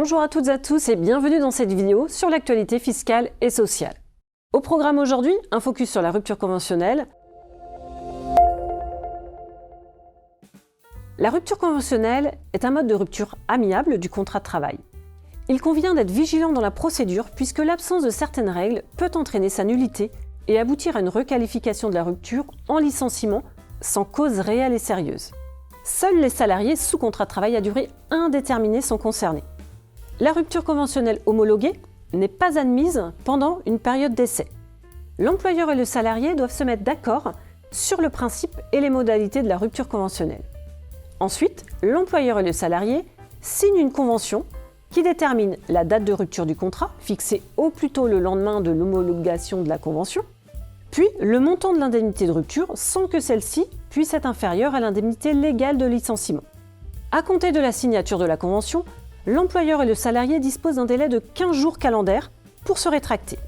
Bonjour à toutes et à tous et bienvenue dans cette vidéo sur l'actualité fiscale et sociale. Au programme aujourd'hui, un focus sur la rupture conventionnelle. La rupture conventionnelle est un mode de rupture amiable du contrat de travail. Il convient d'être vigilant dans la procédure puisque l'absence de certaines règles peut entraîner sa nullité et aboutir à une requalification de la rupture en licenciement sans cause réelle et sérieuse. Seuls les salariés sous contrat de travail à durée indéterminée sont concernés. La rupture conventionnelle homologuée n'est pas admise pendant une période d'essai. L'employeur et le salarié doivent se mettre d'accord sur le principe et les modalités de la rupture conventionnelle. Ensuite, l'employeur et le salarié signent une convention qui détermine la date de rupture du contrat, fixée au plus tôt le lendemain de l'homologation de la convention, puis le montant de l'indemnité de rupture sans que celle-ci puisse être inférieure à l'indemnité légale de licenciement. À compter de la signature de la convention, l'employeur et le salarié disposent d'un délai de 15 jours calendaires pour se rétracter.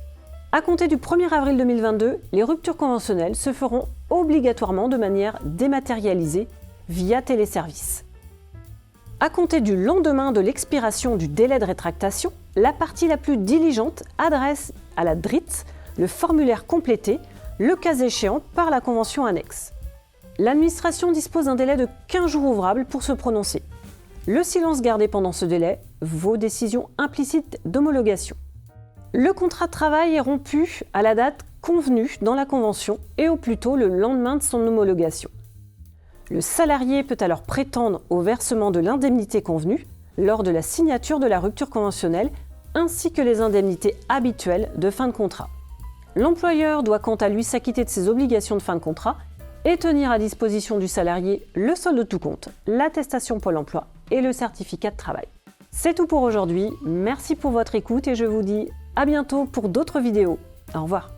À compter du 1er avril 2022, les ruptures conventionnelles se feront obligatoirement de manière dématérialisée via téléservice. À compter du lendemain de l'expiration du délai de rétractation, la partie la plus diligente adresse à la DRIT le formulaire complété, le cas échéant par la convention annexe. L'administration dispose d'un délai de 15 jours ouvrables pour se prononcer. Le silence gardé pendant ce délai vaut décision implicite d'homologation. Le contrat de travail est rompu à la date convenue dans la convention et au plus tôt le lendemain de son homologation. Le salarié peut alors prétendre au versement de l'indemnité convenue lors de la signature de la rupture conventionnelle ainsi que les indemnités habituelles de fin de contrat. L'employeur doit quant à lui s'acquitter de ses obligations de fin de contrat et tenir à disposition du salarié le solde de tout compte, l'attestation Pôle emploi et le certificat de travail. C'est tout pour aujourd'hui, merci pour votre écoute et je vous dis à bientôt pour d'autres vidéos. Au revoir.